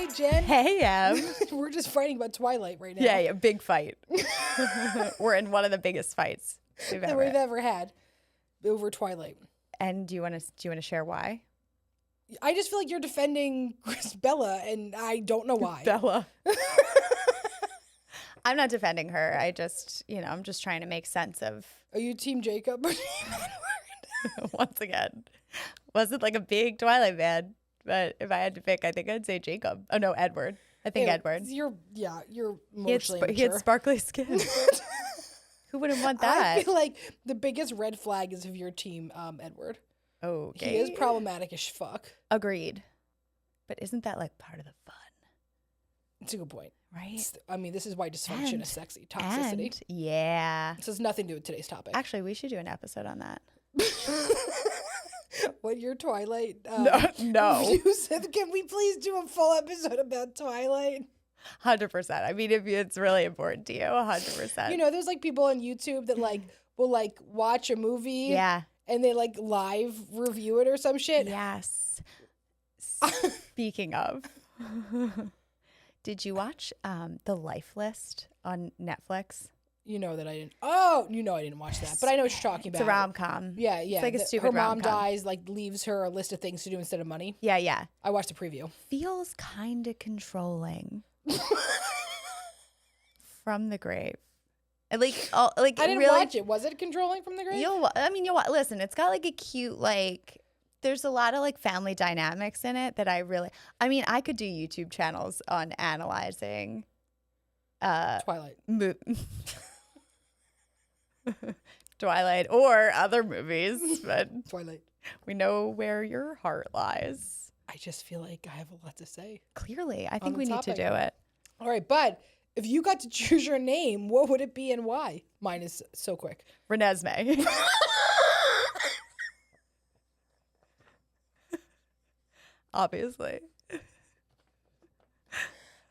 Hi, Jen. Hey, Em. We're just fighting about Twilight right now. Yeah, big fight. We're in one of the biggest fights we've ever had over Twilight. And do you want to share why? I just feel like you're defending Bella, and I don't know why. Bella. I'm not defending her. I just, I'm just trying to make sense of. Are you Team Jacob? Once again, wasn't like a big Twilight fan, but if I had to pick, I think I'd say Jacob. Oh no, Edward. I think Edward. You're emotionally immature. He had sparkly skin. Who wouldn't want that? I feel like the biggest red flag is if you're Team Edward. Okay. He is problematic as fuck. Agreed. But isn't that like part of the fun? It's a good point. Right? This is why dysfunction is sexy. Toxicity. Yeah. This has nothing to do with today's topic. Actually, we should do an episode on that. What, your Twilight? No. Views? Can we please do a full episode about Twilight? 100%. I mean, if it's really important to you, 100%. There's like people on YouTube that will watch a movie. Yeah. And they live review it or some shit. Yes. Speaking of, did you watch The Life List on Netflix? You know that I didn't. Oh, I didn't watch that, but I know what you're talking about. It's a rom-com. Yeah. It's like a stupid her mom rom-com. dies, leaves her a list of things to do instead of money. Yeah. I watched the preview. Feels kind of controlling. From the grave. I didn't watch it. Was it controlling from the grave? Listen, it's got a cute, there's a lot of family dynamics in it that I could do YouTube channels on analyzing Twilight. Twilight or other movies, but Twilight. We know where your heart lies. I just feel like I have a lot to say. Clearly, I think we need to do it. All right, but if you got to choose your name, what would it be and why? Mine is so quick. Renesmee. Obviously.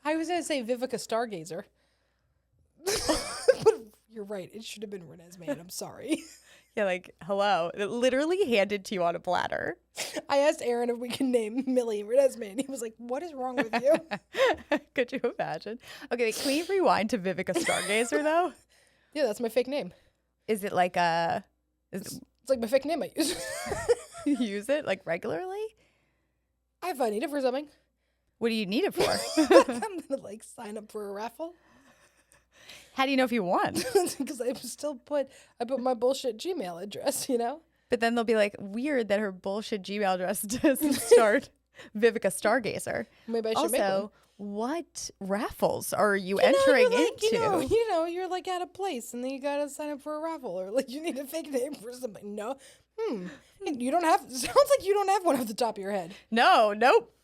I was going to say Vivica Stargazer. But you're right. It should have been Renesmee, and I'm sorry. Yeah, hello. It literally handed to you on a platter. I asked Aaron if we can name Millie Renesmee, and he was like, what is wrong with you? Could you imagine? Okay, can we rewind to Vivica Stargazer, though? Yeah, that's my fake name. Is it like a... It's like my fake name I use. You use it, regularly? If I need it for something. What do you need it for? I'm going to, sign up for a raffle. How do you know if you won? Because I put my bullshit Gmail address, But then they'll be weird that her bullshit Gmail address doesn't start Vivica Stargazer. Maybe I should make one. What raffles are you entering into? You're at a place and then you gotta sign up for a raffle, or you need a fake name for something. No, you don't have. Sounds like you don't have one off the top of your head. No, nope.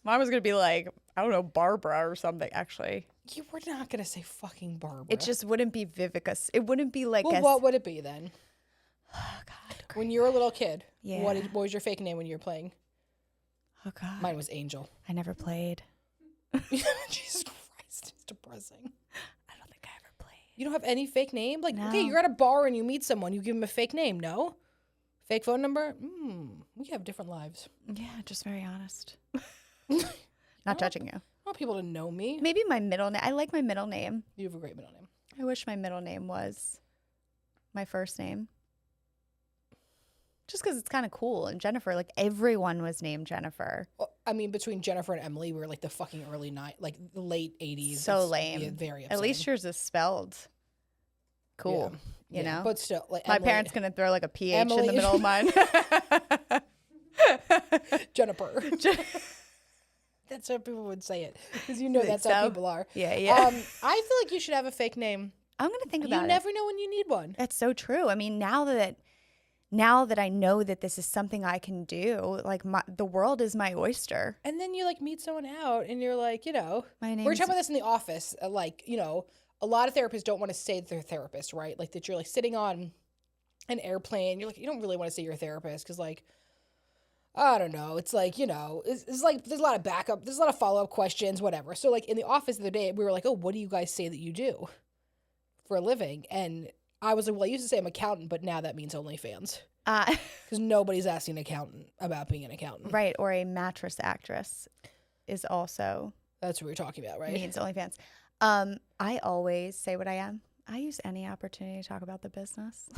Mine was gonna be I don't know, Barbara or something. Actually, you were not gonna say fucking Barbara. It just wouldn't be Vivica. It wouldn't be what would it be then? Oh God! When you were a little kid, yeah. What was your fake name when you were playing? Oh God! Mine was Angel. I never played. Jesus Christ, it's depressing. I don't think I ever played. You don't have any fake name? No. Okay, you're at a bar and you meet someone, you give them a fake name, no? Fake phone number? We have different lives. Yeah, just very honest. Not judging you. I want people to know me. Maybe my middle name. I like my middle name. You have a great middle name. I wish my middle name was my first name. Just because it's kind of cool. And Jennifer, everyone was named Jennifer. Well, I mean, between Jennifer and Emily, we were the fucking the late 80s. So lame. Yeah, very upsetting. At least yours is spelled cool, you know? But still, my parents going to throw a PH in the middle of mine. Jennifer. That's how people would say it. Because that's how people are. Yeah. I feel like you should have a fake name. I'm going to think about it. You never know when you need one. That's so true. I mean, now that I know that this is something I can do, the world is my oyster. And then you meet someone out and you're my we were talking about this in the office. A lot of therapists don't want to say that they're therapists, right? That you're sitting on an airplane. You're you don't really want to say you're a therapist because I don't know. It's it's there's a lot of backup. There's a lot of follow-up questions, whatever. So in the office the other day, we were oh, what do you guys say that you do for a living? And I was I used to say I'm an accountant, but now that means OnlyFans. Because nobody's asking an accountant about being an accountant. Right, or a mattress actress. is also That's what we're talking about, right? means OnlyFans. I always say what I am. I use any opportunity to talk about the business.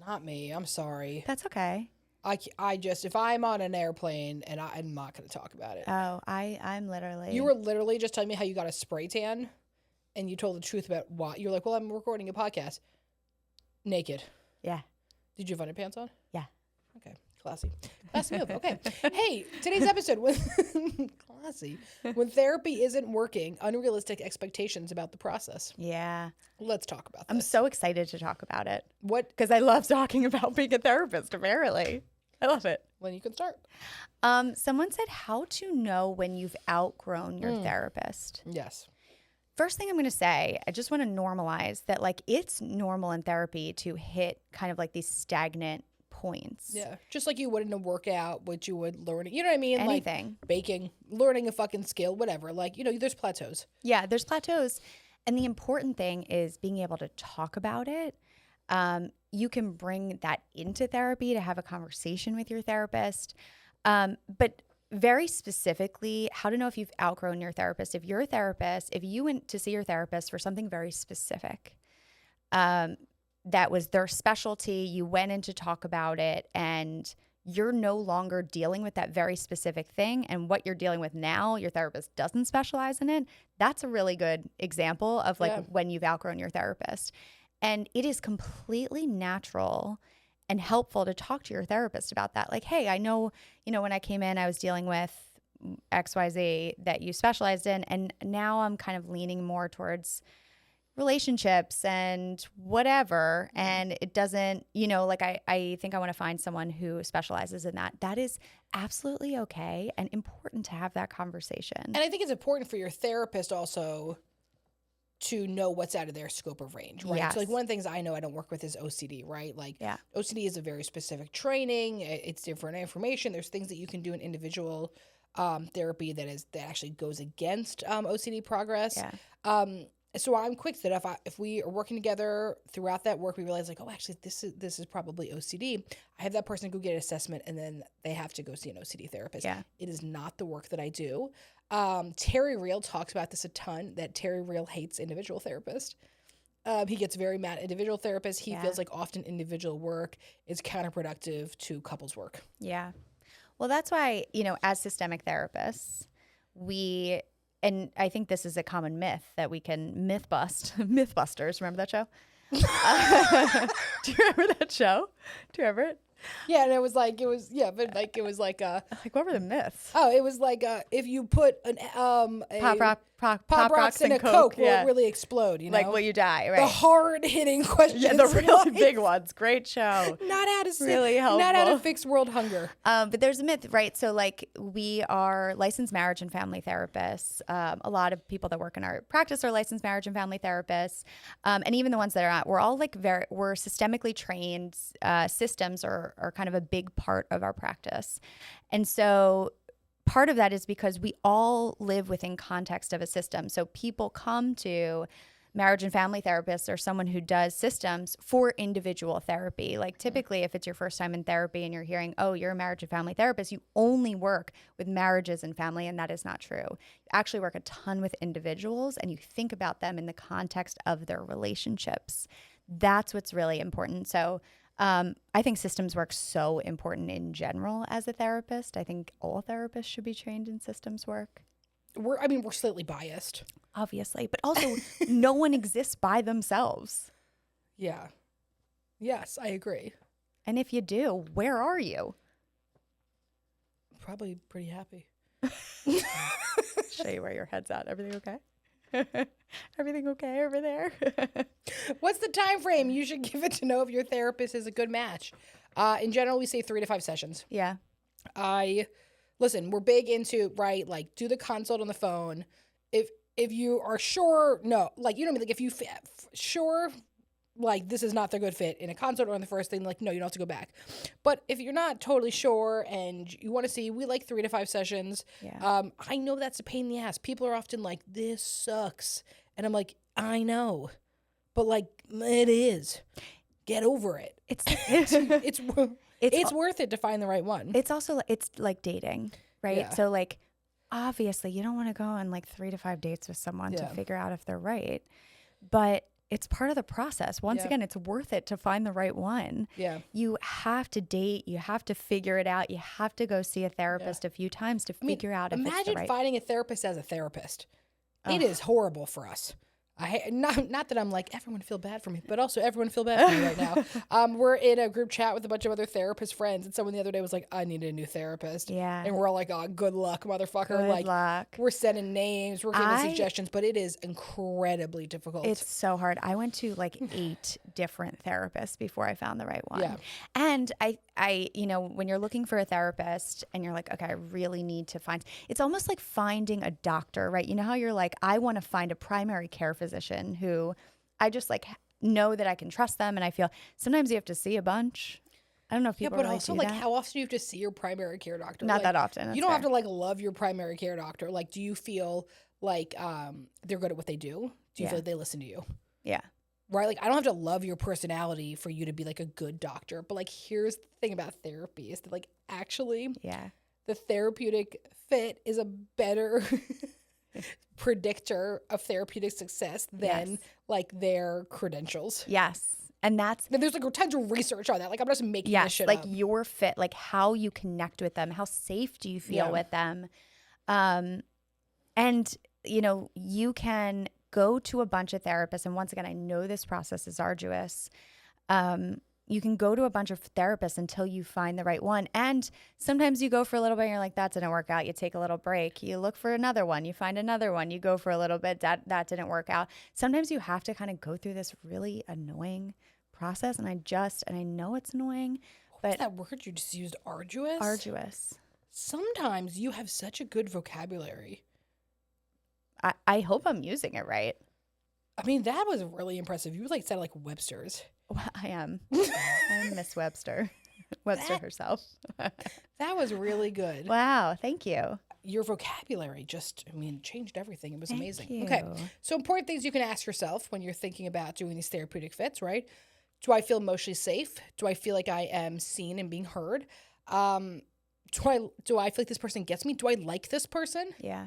Not me. I'm sorry. That's okay. I just, if I'm on an airplane and I'm not going to talk about it. Oh, I'm literally. You were literally just telling me how you got a spray tan and you told the truth about why. You're like, well, I'm recording a podcast. Naked. Yeah. Did you have underpants on? Yeah. Okay. Classy. Classy move. Okay. Hey, today's episode was classy. When therapy isn't working, unrealistic expectations about the process. Yeah. Let's talk about this. I'm so excited to talk about it. What? Because I love talking about being a therapist, apparently. I love it. When you can start. Someone said how to know when you've outgrown your therapist. Yes. First thing I'm going to say, I just want to normalize that, like, it's normal in therapy to hit kind of like these stagnant points. Yeah. Just like you would in a workout, what you would learn. You know what I mean? Anything. Like baking, learning a fucking skill, whatever. Like, there's plateaus. Yeah, there's plateaus. And the important thing is being able to talk about it. You can bring that into therapy to have a conversation with your therapist. But very specifically, how to know if you've outgrown your therapist. If you're a therapist, if you went to see your therapist for something very specific, that was their specialty, you went in to talk about it, and you're no longer dealing with that very specific thing, and what you're dealing with now, your therapist doesn't specialize in it, that's a really good example of when you've outgrown your therapist. And it is completely natural and helpful to talk to your therapist about that. Like, hey, I know, when I came in, I was dealing with XYZ that you specialized in, and now I'm kind of leaning more towards relationships and whatever. And it doesn't, I think I want to find someone who specializes in that. That is absolutely okay and important to have that conversation. And I think it's important for your therapist also to know what's out of their scope of range, right? Yes. So like one of the things I know I don't work with is OCD, right? Like OCD is a very specific training. It's different information. There's things that you can do in individual therapy that actually goes against OCD progress. Yeah. So I'm quick that if we are working together throughout that work, we realize like, oh, actually this is probably OCD. I have that person go get an assessment, and then they have to go see an OCD therapist. Yeah. It is not the work that I do. Terry Real talks about this a ton, that Terry Real hates individual therapists. He gets very mad at individual therapists. He feels like often individual work is counterproductive to couples work. Yeah. Well, that's why, as systemic therapists, and I think this is a common myth that we can myth bust. Mythbusters, remember that show? Do you remember that show? Do you remember it? Yeah, and it was like like, what were the myths? Oh, it was like if you put Pop rocks in and a Coke will yeah. really explode, Like, will you die, right? The hard-hitting questions. Yeah, the really big ones. Great show. Not how to really helpful. Not how to fix world hunger. But there's a myth, right? So, like, we are licensed marriage and family therapists. A lot of people that work in our practice are licensed marriage and family therapists. And even the ones that are not, we're all like we're systemically trained. Systems are kind of a big part of our practice. And so part of that is because we all live within context of a system. So people come to marriage and family therapists or someone who does systems for individual therapy. Like typically if it's your first time in therapy and you're hearing, oh, you're a marriage and family therapist, you only work with marriages and family, and that is not true. You actually work a ton with individuals and you think about them in the context of their relationships. That's what's really important. So I think systems work so important in general as a therapist. I think all therapists should be trained in systems work. We're slightly biased. Obviously, but also no one exists by themselves. Yeah. Yes, I agree. And if you do, where are you? Probably pretty happy. Show you where your head's at. Everything okay? Everything okay over there? What's the time frame you should give it to know if your therapist is a good match? In general, we say 3 to 5 sessions. Yeah. Listen, we're big into, right, like do the consult on the phone. If you are sure, no, like, you know what I mean? Like if you sure, like this is not the good fit in a consult or in the first thing, like, no, you don't have to go back. But if you're not totally sure and you want to see, we like 3 to 5 sessions. Yeah. I know that's a pain in the ass. People are often like, this sucks. And I'm like, I know, but like it is. Get over it. It's worth it to find the right one. It's also, it's like dating, right? Yeah. So like obviously you don't want to go on like 3 to 5 dates with someone to Yeah. figure out if they're right. But it's part of the process. Once again, it's worth it to find the right one. Yeah. You have to date. You have to figure it out. You have to go see a therapist a few times to figure out if it's the imagine right. finding a therapist as a therapist. It is horrible for us. Not that I'm like, everyone feel bad for me, but also everyone feel bad for me right now. We're in a group chat with a bunch of other therapist friends, and someone the other day was like, I need a new therapist. Yeah. And we're all like, oh, good luck, motherfucker. Good like, luck. we're sending names, we're giving suggestions, but it is incredibly difficult. It's so hard. I went to like 8 different therapists before I found the right one. Yeah. And I, when you're looking for a therapist and you're like, okay, I really need to find, it's almost like finding a doctor, right? You know how you're like, I want to find a primary care physician who I just like know that I can trust them. And I feel sometimes you have to see a bunch. I don't know if people but really also do like, that. how often do you have to see your primary care doctor? Not Like, that often. You don't have to like love your primary care doctor. Like, do you feel like they're good at what they do? Do you feel like they listen to you? Yeah. Right? Like, I don't have to love your personality for you to be like a good doctor. But like, here's the thing about therapy is that like, actually, the therapeutic fit is a better predictor of therapeutic success than like their credentials. Yes. And There's like tons of research on that. Like, I'm just making this shit like up. your fit, like how you connect with them, how safe do you feel with them? And you can go to a bunch of therapists. And once again, I know this process is arduous. You can go to a bunch of therapists until you find the right one. And sometimes you go for a little bit and you're like, that didn't work out. You take a little break. You look for another one. You find another one. You go for a little bit. That didn't work out. Sometimes you have to kind of go through this really annoying process. And I know it's annoying. What's that word you just used? Arduous? Arduous. Sometimes you have such a good vocabulary. I hope I'm using it right. I mean, that was really impressive. You like sound like Webster's. Well, I am Miss Webster. Webster herself. That was really good. Wow, thank you. Your vocabulary just, changed everything. It was amazing. you. Okay, so important things you can ask yourself when you're thinking about doing these therapeutic fits, right? Do I feel emotionally safe? Do I feel like I am seen and being heard? Do I feel like this person gets me? Do I like this person? Yeah.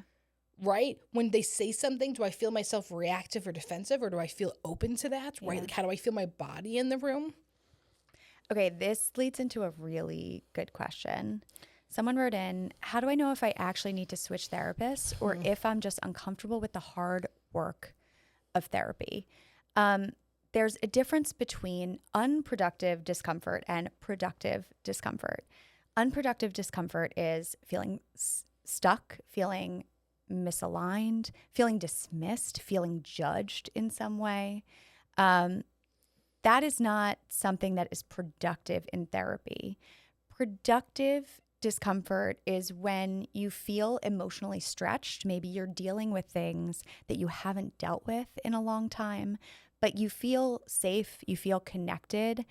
Right? When they say something, do I feel myself reactive or defensive, or do I feel open to that? Right? Like, how do I feel my body in the room? Okay, this leads into a really good question. Someone wrote in, how do I know if I actually need to switch therapists or if I'm just uncomfortable with the hard work of therapy? There's a difference between unproductive discomfort and productive discomfort. Unproductive discomfort is feeling stuck, feeling misaligned, feeling dismissed, feeling judged in some way. That is not something that is productive in therapy. Productive discomfort is when you feel emotionally stretched. Maybe you're dealing with things that you haven't dealt with in a long time, but you feel safe, you feel connected,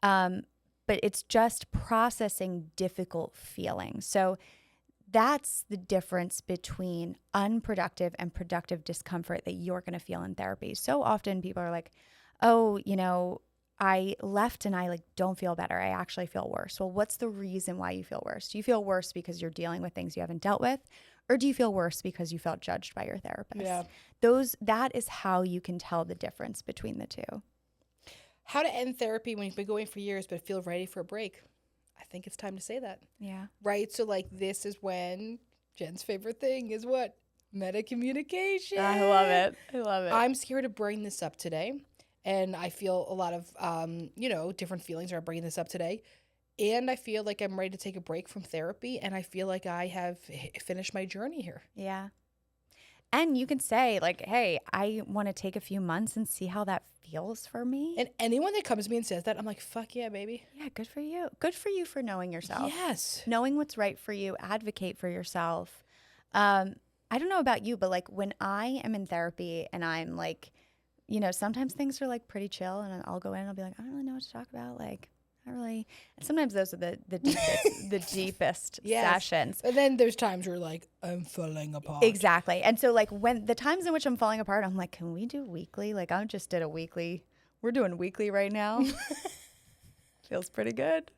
but it's just processing difficult feelings. So that's the difference between unproductive and productive discomfort that you're going to feel in therapy. So often people are like, oh, I left and I don't feel better. I actually feel worse. Well, what's the reason why you feel worse? Do you feel worse because you're dealing with things you haven't dealt with? Or do you feel worse because you felt judged by your therapist? Yeah. That is how you can tell the difference between the two. How to end therapy when you've been going for years but feel ready for a break. I think it's time to say that. Yeah. Right? So this is when Jen's favorite thing is what? Meta communication. I love it. I'm scared to bring this up today. And I feel a lot of, different feelings are bringing this up today. And I feel like I'm ready to take a break from therapy. And I feel like I have finished my journey here. Yeah. And you can say hey, I want to take a few months and see how that feels for me. And anyone that comes to me and says that, I'm like, fuck yeah, baby. Yeah, good for you. Good for you for knowing yourself. Yes. Knowing what's right for you, advocate for yourself. I don't know about you, but when I am in therapy and I'm sometimes things are pretty chill and I'll go in and I'll be like, I don't really know what to talk about. Not really. And sometimes those are the deepest, the deepest sessions. But then there's times where I'm falling apart. Exactly. And so when the times in which I'm falling apart, I'm like, can we do weekly? I just did a weekly. We're doing weekly right now. Feels pretty good.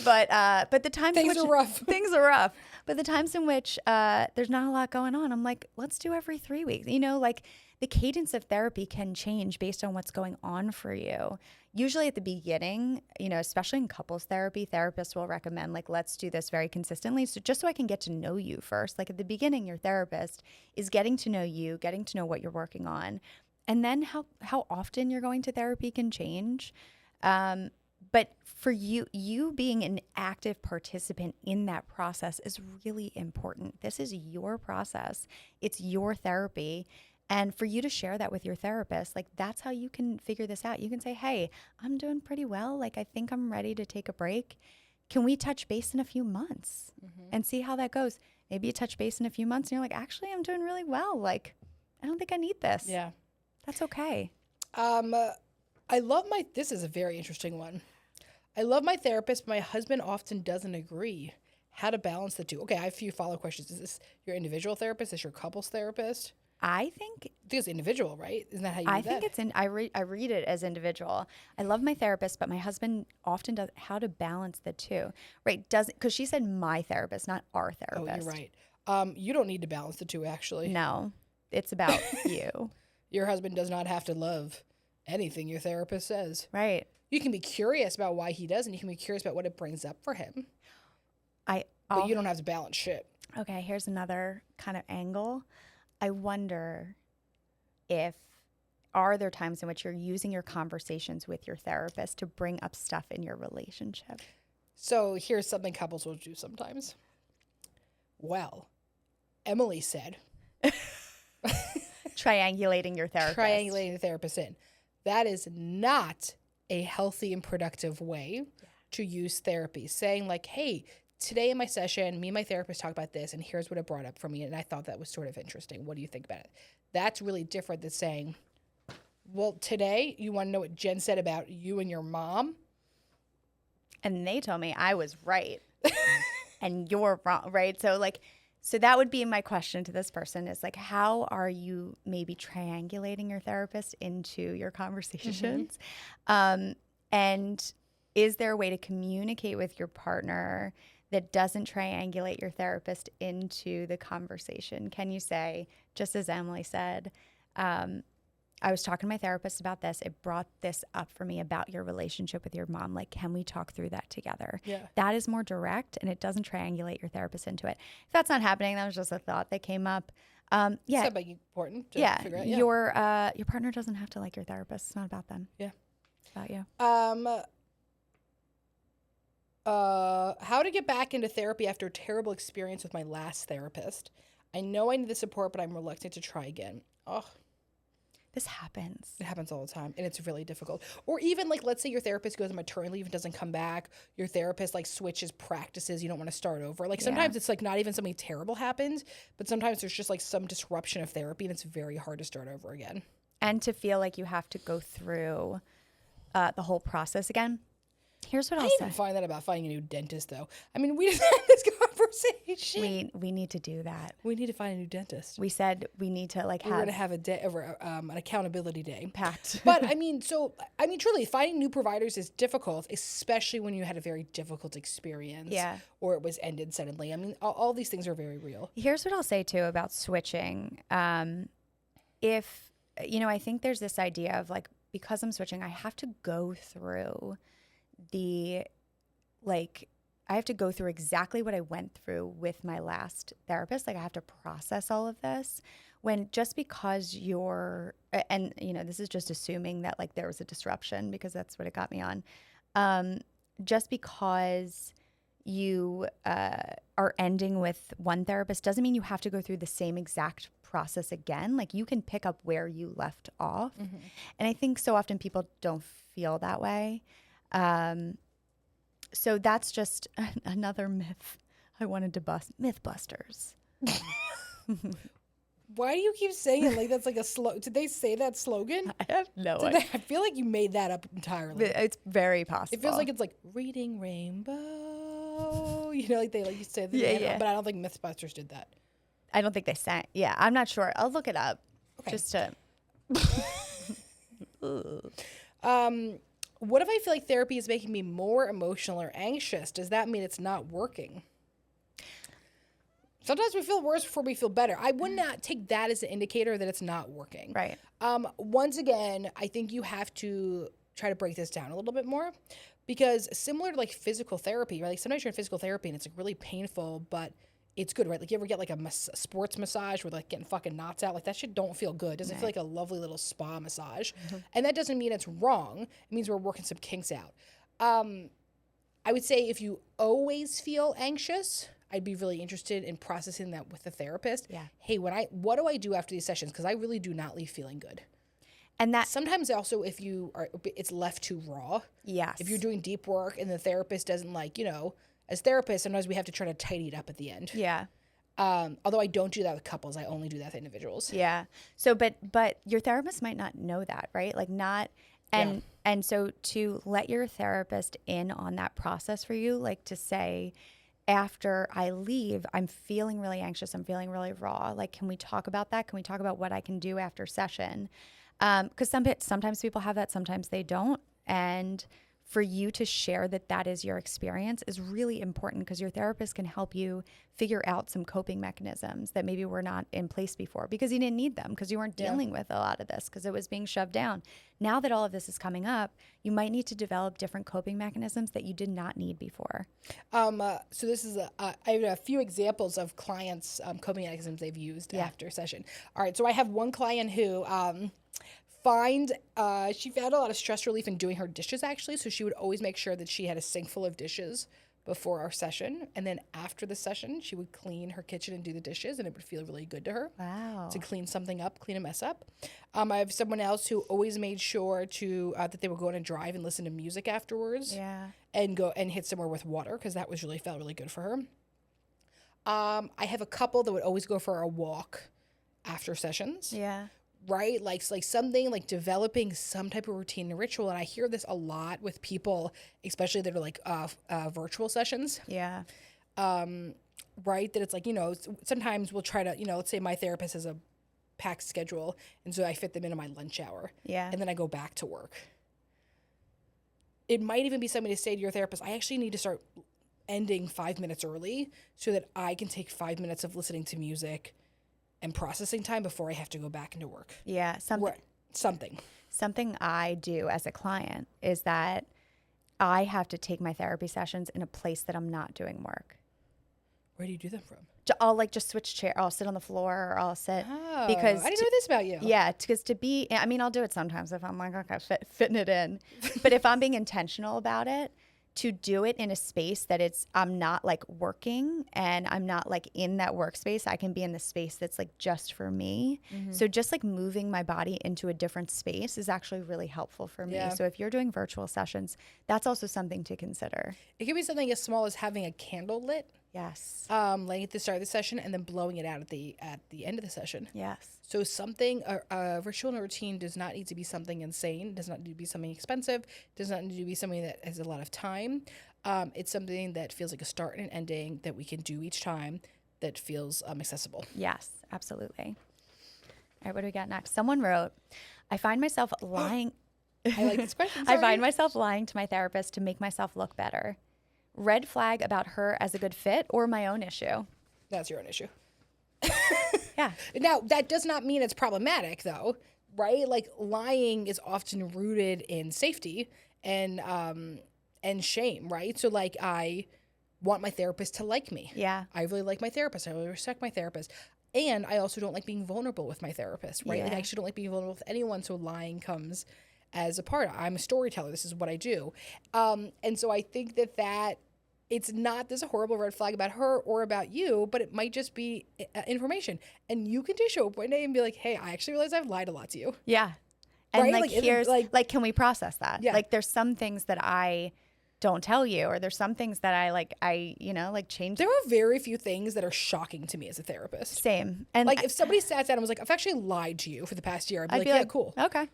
But the times Things are rough. Things are rough. But the times in which there's not a lot going on, I'm like, let's do every 3 weeks. You know, like the cadence of therapy can change based on what's going on for you. Usually at the beginning, you know, especially in couples therapy, therapists will recommend like, let's do this very consistently. So just so I can get to know you first. Like at the beginning, your therapist is getting to know you, getting to know what you're working on. And then how often you're going to therapy can change. But for you being an active participant in that process is really important. This is your process. It's your therapy. And for you to share that with your therapist, like that's how you can figure this out. You can say, hey, I'm doing pretty well. Like I think I'm ready to take a break. Can we touch base in a few months and see how that goes? Maybe you touch base in a few months and you're like, actually, I'm doing really well. Like, I don't think I need this. Yeah. That's okay. This is a very interesting one. I love my therapist, but my husband often doesn't agree. How to balance the two. Okay, I have a few follow-up questions. Is this your individual therapist? Is this your couples therapist? I think it's individual, right? Isn't that how you I think it's I read it as individual. I love my therapist, but my husband often does how to balance the two. Right? Because she said my therapist, not our therapist. Oh, you're right. You don't need to balance the two, actually. No. It's about you. Your husband does not have to love anything your therapist says. Right. You can be curious about why he does, and you can be curious about what it brings up for him. But you don't have to balance shit. Okay, here's another kind of angle. I wonder are there times in which you're using your conversations with your therapist to bring up stuff in your relationship? So here's something couples will do sometimes. Well, Emily said... Triangulating your therapist. Triangulating the therapist in. That is not a healthy and productive way to use therapy. Saying like, hey, today in my session, me and my therapist talked about this, and here's what it brought up for me, and I thought that was sort of interesting. What do you think about it? That's really different than saying, well, today you want to know what Jen said about you and your mom? And they told me I was right. And you're wrong, right? So that would be my question to this person is like, how are you maybe triangulating your therapist into your conversations? And is there a way to communicate with your partner that doesn't triangulate your therapist into the conversation? Can you say, just as Emily said, I was talking to my therapist about this. It brought this up for me about your relationship with your mom. Like, can we talk through that together? Yeah. That is more direct, and it doesn't triangulate your therapist into it. If that's not happening, that was just a thought that came up. Yeah. It's not important to figure out. Yeah. Your partner doesn't have to like your therapist. It's not about them. Yeah. It's about you. How to get back into therapy after a terrible experience with my last therapist. I know I need the support, but I'm reluctant to try again. Oh. This happens. It happens all the time, and it's really difficult. Or even, like, let's say your therapist goes on maternity leave and doesn't come back. Your therapist, like, switches practices. You don't want to start over. Like, sometimes it's, like, not even something terrible happens, but sometimes there's just, like, some disruption of therapy, and it's very hard to start over again. And to feel like you have to go through the whole process again. Here's what I'll say. I didn't find that about finding a new dentist, though. I mean, we just had this conversation. We need to do that. We need to find a new dentist. We said we need to like we're going to have an accountability day. Packed. But I mean, truly, finding new providers is difficult, especially when you had a very difficult experience. Yeah. Or it was ended suddenly. I mean, all these things are very real. Here's what I'll say too about switching. If I think there's this idea of like, because I'm switching, I have to go through I have to go through exactly what I went through with my last therapist. Like I have to process all of this when just because this is just assuming that like there was a disruption because that's what it got me on. Just because you are ending with one therapist doesn't mean you have to go through the same exact process again. Like you can pick up where you left off. Mm-hmm. And I think so often people don't feel that way. So that's just another myth I wanted to bust. Mythbusters. Why do you keep saying it like that's like a slogan? Did they say that slogan? I have no idea. I feel like you made that up entirely. It's very possible. It feels like it's like reading rainbow. Like they like you say that. Yeah. But I don't think Mythbusters did that. I don't think they sang. Yeah, I'm not sure. I'll look it up. Okay. Just to. What if I feel like therapy is making me more emotional or anxious? Does that mean it's not working? Sometimes we feel worse before we feel better. I would not take that as an indicator that it's not working. Right. Once again, I think you have to try to break this down a little bit more, because similar to like physical therapy, right? Like sometimes you're in physical therapy and it's like really painful, but it's good, right? Like you ever get like a sports massage where like getting fucking knots out? Like that shit don't feel good. It doesn't feel like a lovely little spa massage. And that doesn't mean it's wrong. It means we're working some kinks out. I would say if you always feel anxious, I'd be really interested in processing that with a therapist. Yeah. Hey, what do I do after these sessions? Because I really do not leave feeling good. And that Sometimes also if it's left too raw. yes. If you're doing deep work and the therapist doesn't like, as therapists, sometimes we have to try to tidy it up at the end. Yeah. Although I don't do that with couples, I only do that with individuals. Yeah. So, but your therapist might not know that, right? Like not, and so to let your therapist in on that process for you, like to say, after I leave, I'm feeling really anxious. I'm feeling really raw. Like, can we talk about that? Can we talk about what I can do after session? Because sometimes people have that, sometimes they don't. And for you to share that is your experience is really important, because your therapist can help you figure out some coping mechanisms that maybe were not in place before because you didn't need them, because you weren't dealing with a lot of this because it was being shoved down. Now that all of this is coming up, you might need to develop different coping mechanisms that you did not need before. So this is I have a few examples of clients' coping mechanisms they've used after session. All right, so I have one client who she found a lot of stress relief in doing her dishes, actually. So she would always make sure that she had a sink full of dishes before our session. And then after the session, she would clean her kitchen and do the dishes, and it would feel really good to her. Wow. To clean something up, clean a mess up. I have someone else who always made sure to that they would go on a drive and listen to music afterwards. Yeah. And go and hit somewhere with water, because that was felt really good for her. I have a couple that would always go for a walk after sessions. Yeah. Right? Like something like developing some type of routine and ritual. And I hear this a lot with people, especially that are like virtual sessions. Yeah. Right? That it's like, sometimes we'll try to, let's say my therapist has a packed schedule, and so I fit them into my lunch hour. Yeah. And then I go back to work. It might even be something to say to your therapist, I actually need to start ending 5 minutes early so that I can take 5 minutes of listening to music and processing time before I have to go back into work. Yeah. Something I do as a client is that I have to take my therapy sessions in a place that I'm not doing work. Where do you do them from? I'll just switch chair. I'll sit on the floor, or I'll sit because I didn't know this about you. Yeah, because I'll do it sometimes if I'm like, okay, fitting it in. But if I'm being intentional about it, to do it in a space that I'm not like working and I'm not like in that workspace, I can be in the space that's like just for me. Mm-hmm. So just like moving my body into a different space is actually really helpful for me. Yeah. So if you're doing virtual sessions, that's also something to consider. It could be something as small as having a candle lit. Yes. Lighting at the start of the session and then blowing it out at the end of the session. Yes. So something, a ritual and a routine does not need to be something insane, does not need to be something expensive, does not need to be something that has a lot of time. It's something that feels like a start and an ending that we can do each time that feels accessible. Yes, absolutely. All right, what do we got next? Someone wrote, I find myself lying. I like this question. Sorry. I find myself lying to my therapist to make myself look better. Red flag about her as a good fit, or my own issue? That's your own issue. Yeah. Now, that does not mean it's problematic, though, right? Like, lying is often rooted in safety and shame, right? So, like, I want my therapist to like me. Yeah. I really like my therapist. I really respect my therapist. And I also don't like being vulnerable with my therapist, right? Yeah. Like, I actually don't like being vulnerable with anyone, so lying comes as a part. I'm a storyteller. This is what I do. And so I think that it's not this a horrible red flag about her or about you, but it might just be information. And you can just show up one day and be like, hey, I actually realize I've lied a lot to you. Yeah. And right? like here's like, can we process that? Yeah. Like there's some things that I don't tell you, or there's some things that I change. There are very few things that are shocking to me as a therapist. Same. And like if somebody sat down and was like, I've actually lied to you for the past year, I'd be like, yeah, cool. Okay.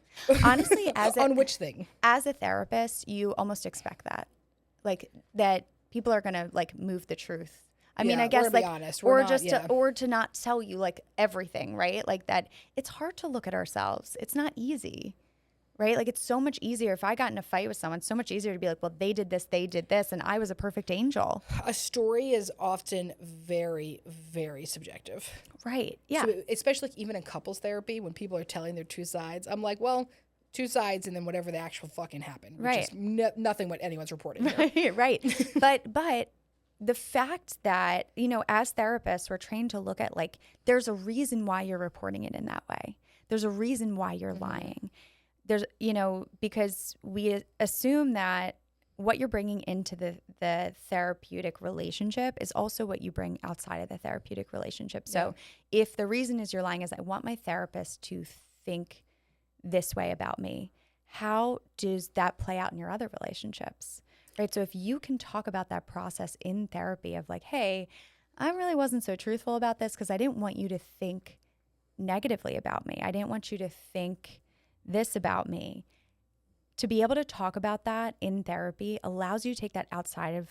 Honestly, on which thing? As a therapist, you almost expect that. Like that people are going to like move the truth. I mean, I guess like, honest. Or to not tell you like everything, right? Like that it's hard to look at ourselves. It's not easy. right? Like it's so much easier if I got in a fight with someone, so much easier to be like, well, they did this, and I was a perfect angel. A story is often very, very subjective. Right. Yeah. So especially like even in couples therapy, when people are telling their two sides, I'm like, well, two sides and then whatever the actual fucking happened, which Right. is nothing what anyone's reporting here. Right. But the fact that, you know, as therapists, we're trained to look at like, there's a reason why you're reporting it in that way. There's a reason why you're lying. There's, you know, because we assume that what you're bringing into the therapeutic relationship is also what you bring outside of the therapeutic relationship. So if the reason is you're lying is I want my therapist to think this way about me, how does that play out in your other relationships? Right. So if you can talk about that process in therapy of like, hey, I really wasn't so truthful about this because I didn't want you to think negatively about me. I didn't want you to think this about me. To be able to talk about that in therapy allows you to take that outside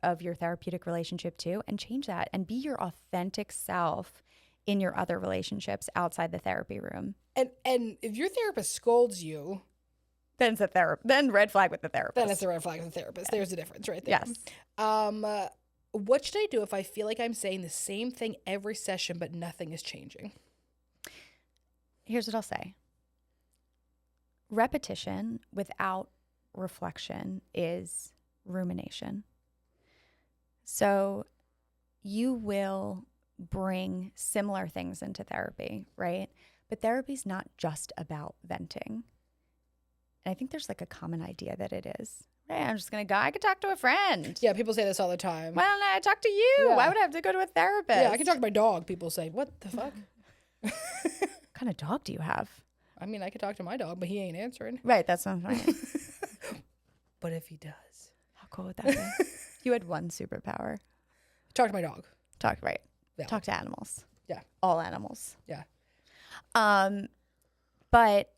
of your therapeutic relationship too and change that and be your authentic self in your other relationships outside the therapy room. And if your therapist scolds you, then it's then red flag with the therapist. then it's a red flag with the therapist. There's the difference right there. Yes. What should I do if I feel like I'm saying the same thing every session but nothing is changing? Here's what I'll say. Repetition without reflection is rumination. So you will bring similar things into therapy, right? But therapy's not just about venting. And I think there's like a common idea that it is. Right? I'm just going to go, I could talk to a friend. Yeah, people say this all the time. Why don't I talk to you? Yeah. Why would I have to go to a therapist? Yeah, I can talk to my dog. People say, what the fuck? What kind of dog do you have? I mean, I could talk to my dog, but he ain't answering. Right, that's what I'm saying. But if he does. How cool would that be? You had one superpower. Talk to my dog. Talk, right. Yeah. Talk to animals. Yeah. All animals. Yeah. But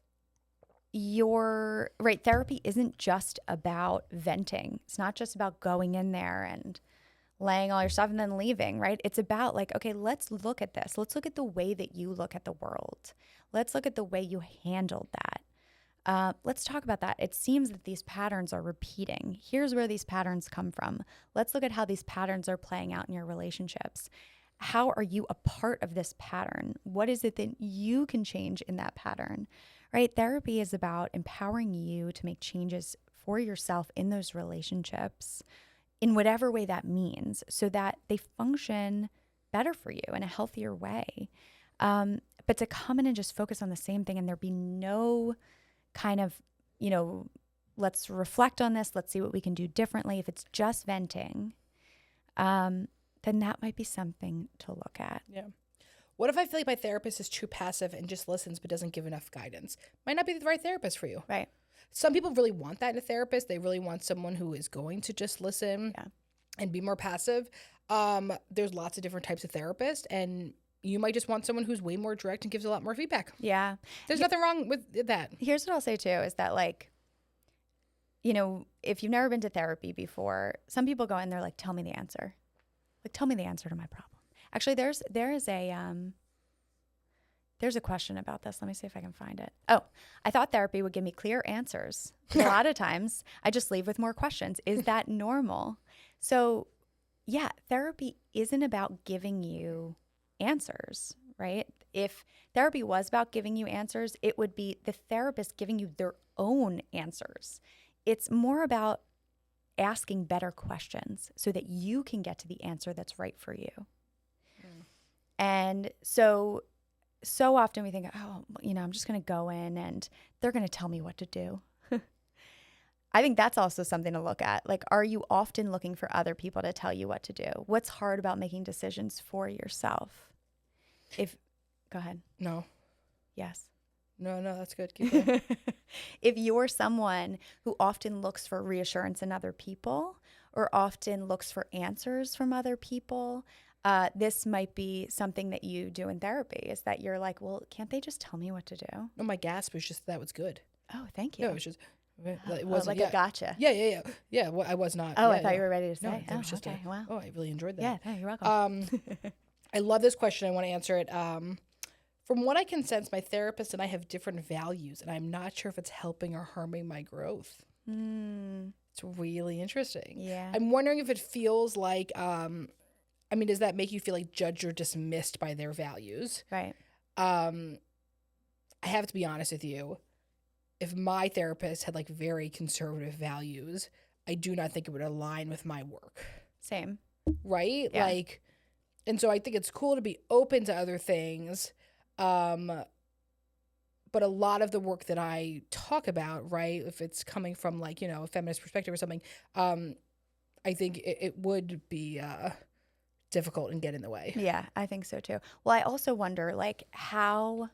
therapy isn't just about venting. It's not just about going in there and laying all your stuff and then leaving, right? It's about like, okay, let's look at this. Let's look at the way that you look at the world. Let's look at the way you handled that. Let's talk about that. It seems that these patterns are repeating. Here's where these patterns come from. Let's look at how these patterns are playing out in your relationships. How are you a part of this pattern? What is it that you can change in that pattern, right? Therapy is about empowering you to make changes for yourself in those relationships in whatever way that means so that they function better for you in a healthier way. But to come in and just focus on the same thing and there be no kind of, let's reflect on this, let's see what we can do differently. If it's just venting, then that might be something to look at. Yeah. What if I feel like my therapist is too passive and just listens but doesn't give enough guidance? Might not be the right therapist for you. Right. Some people really want that in a therapist. They really want someone who is going to just listen and be more passive. There's lots of different types of therapists, and you might just want someone who's way more direct and gives a lot more feedback. Yeah. There's nothing wrong with that. Here's what I'll say too, is that if you've never been to therapy before, some people go in, they're like, tell me the answer. Like, tell me the answer to my problem. Actually, there's a question about this. Let me see if I can find it. Oh, I thought therapy would give me clear answers. A lot of times I just leave with more questions. Is that normal? So yeah, therapy isn't about giving you answers, right? If therapy was about giving you answers, it would be the therapist giving you their own answers. It's more about asking better questions so that you can get to the answer that's right for you. And so often we think, I'm just going to go in and they're going to tell me what to do. I think that's also something to look at. Like, are you often looking for other people to tell you what to do? What's hard about making decisions for yourself? Go ahead. No. Yes. No, that's good. Keep going. If you're someone who often looks for reassurance in other people or often looks for answers from other people, this might be something that you do in therapy, is that you're like, well, can't they just tell me what to do? No, my gasp was just that was good. Oh, thank you. No, it was just, it wasn't a gotcha. Yeah. Yeah, well, I was not. Oh, yeah, I thought you were ready to say. No, it was just okay. wow. Oh, I really enjoyed that. Yeah, you're welcome. I love this question. I want to answer it. From what I can sense, my therapist and I have different values, and I'm not sure if it's helping or harming my growth. It's really interesting. Yeah. I'm wondering if it feels like, does that make you feel like judged or dismissed by their values? Right. I have to be honest with you. If my therapist had like very conservative values, I do not think it would align with my work. Same. Right? Yeah. Like, and so I think it's cool to be open to other things. But a lot of the work that I talk about, right, if it's coming from like, a feminist perspective or something, I think it would be difficult and get in the way. Yeah, I think so too. Well, I also wonder, like, how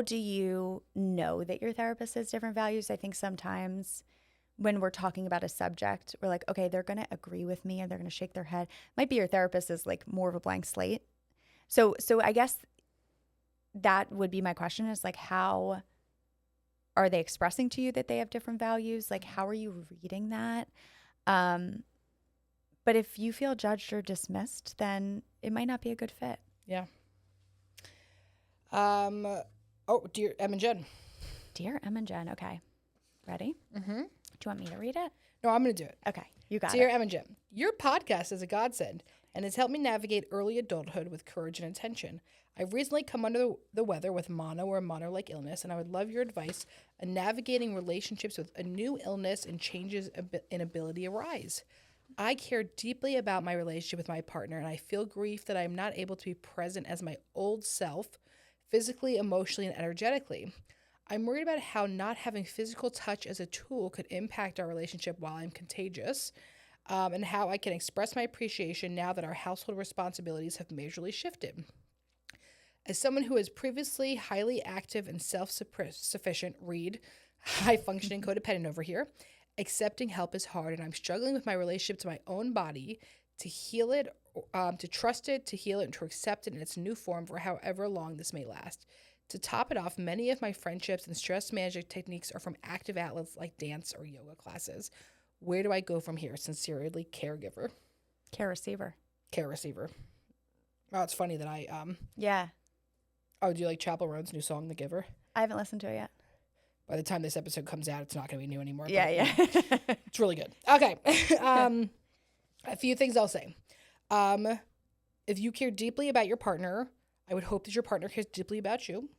do you know that your therapist has different values? I think sometimes when we're talking about a subject, we're like, okay, they're going to agree with me and they're going to shake their head. Might be your therapist is like more of a blank slate. So I guess that would be my question is like, how are they expressing to you that they have different values? Like, how are you reading that? But if you feel judged or dismissed, then it might not be a good fit. Yeah. Dear Em and Jen. Dear Em and Jen. Okay. Ready? Mm-hmm. Do you want me to read it? No, I'm going to do it. Okay. You got Dear it. Em and Jen, your podcast is a godsend and has helped me navigate early adulthood with courage and intention. I've recently come under the weather with mono or mono-like illness, and I would love your advice on navigating relationships with a new illness and changes in ability arise. I care deeply about my relationship with my partner, and I feel grief that I am not able to be present as my old self, physically, emotionally, and energetically. I'm worried about how not having physical touch as a tool could impact our relationship while I'm contagious, and how I can express my appreciation now that our household responsibilities have majorly shifted. As someone who is previously highly active and self-sufficient, read, high-functioning codependent over here, accepting help is hard, and I'm struggling with my relationship to my own body, to heal it, to trust it, to heal it, and to accept it in its new form for however long this may last. To top it off, many of my friendships and stress management techniques are from active outlets like dance or yoga classes. Where do I go from here? Sincerely, caregiver. Care receiver. Care receiver. Oh, it's funny that I, Yeah. Oh, do you like Chapel Roan's new song, The Giver? I haven't listened to it yet. By the time this episode comes out, it's not going to be new anymore. Yeah. It's really good. Okay. A few things I'll say. If you care deeply about your partner, I would hope that your partner cares deeply about you.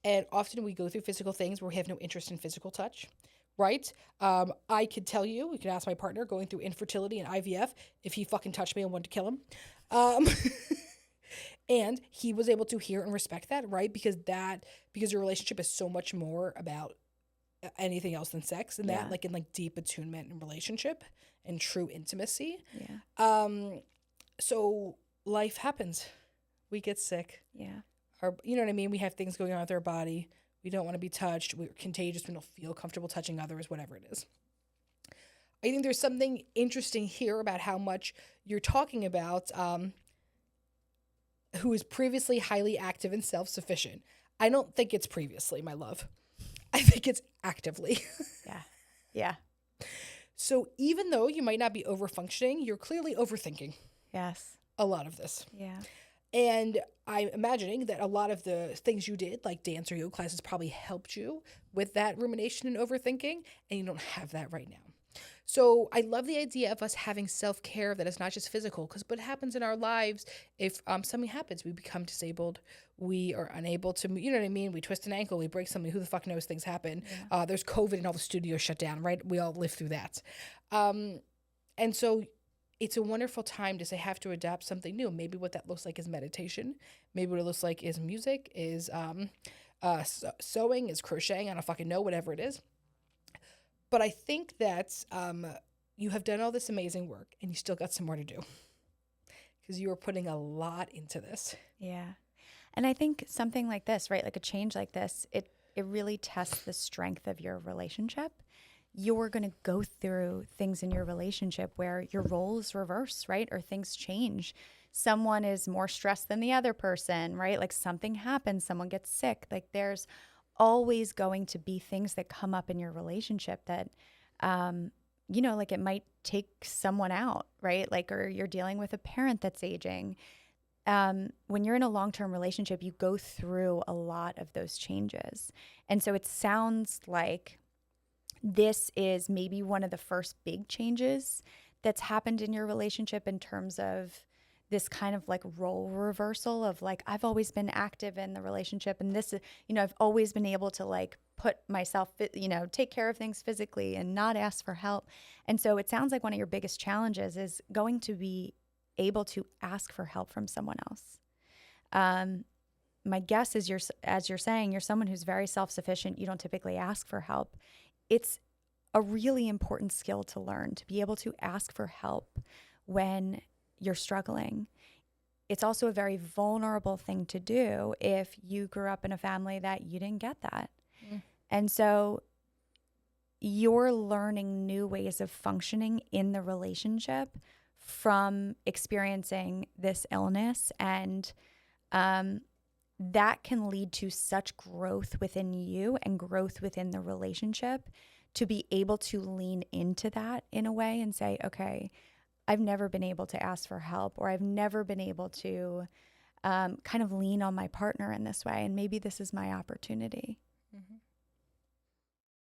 And often we go through physical things where we have no interest in physical touch, right? I could tell you, you can ask my partner going through infertility and IVF if he fucking touched me and wanted to kill him. And he was able to hear and respect that, right? Because your relationship is so much more about anything else than sex, and that like in like deep attunement and relationship and true intimacy. Yeah. So life happens. We get sick. Yeah. You know what I mean? We have things going on with our body. We don't want to be touched. We're contagious. We don't feel comfortable touching others, whatever it is. I think there's something interesting here about how much you're talking about who is previously highly active and self-sufficient. I don't think it's previously, my love. I think it's actively. Yeah. So even though you might not be over-functioning, you're clearly overthinking. Yes. A lot of this. Yeah. And I'm imagining that a lot of the things you did, like dance or yoga classes, probably helped you with that rumination and overthinking, and you don't have that right now. So I love the idea of us having self-care that is not just physical, because what happens in our lives, if something happens, we become disabled, we are unable to, you know what I mean? We twist an ankle, we break something, who the fuck knows, things happen. Yeah. There's COVID and all the studios shut down, right? We all live through that. And so it's a wonderful time to say, have to adapt something new. Maybe what that looks like is meditation. Maybe what it looks like is music, is sewing, is crocheting, I don't fucking know, whatever it is. But I think that you have done all this amazing work and you still got some more to do because you are putting a lot into this. Yeah. And I think something like this, right, like a change like this, it really tests the strength of your relationship. You're going to go through things in your relationship where your roles reverse, right? Or things change. Someone is more stressed than the other person, right? Like something happens, someone gets sick. Like there's always going to be things that come up in your relationship that, like it might take someone out, right? Like, or you're dealing with a parent that's aging. when you're in a long-term relationship, you go through a lot of those changes. And so it sounds like this is maybe one of the first big changes that's happened in your relationship in terms of this kind of like role reversal of like, I've always been active in the relationship, and this is, I've always been able to like put myself, take care of things physically and not ask for help. And so it sounds like one of your biggest challenges is going to be able to ask for help from someone else. My guess is as you're saying, you're someone who's very self-sufficient. You don't typically ask for help. It's a really important skill to learn, to be able to ask for help when you're struggling. It's also a very vulnerable thing to do if you grew up in a family that you didn't get that. And so you're learning new ways of functioning in the relationship from experiencing this illness. And that can lead to such growth within you and growth within the relationship to be able to lean into that in a way and say, okay, I've never been able to ask for help, or I've never been able to kind of lean on my partner in this way. And maybe this is my opportunity.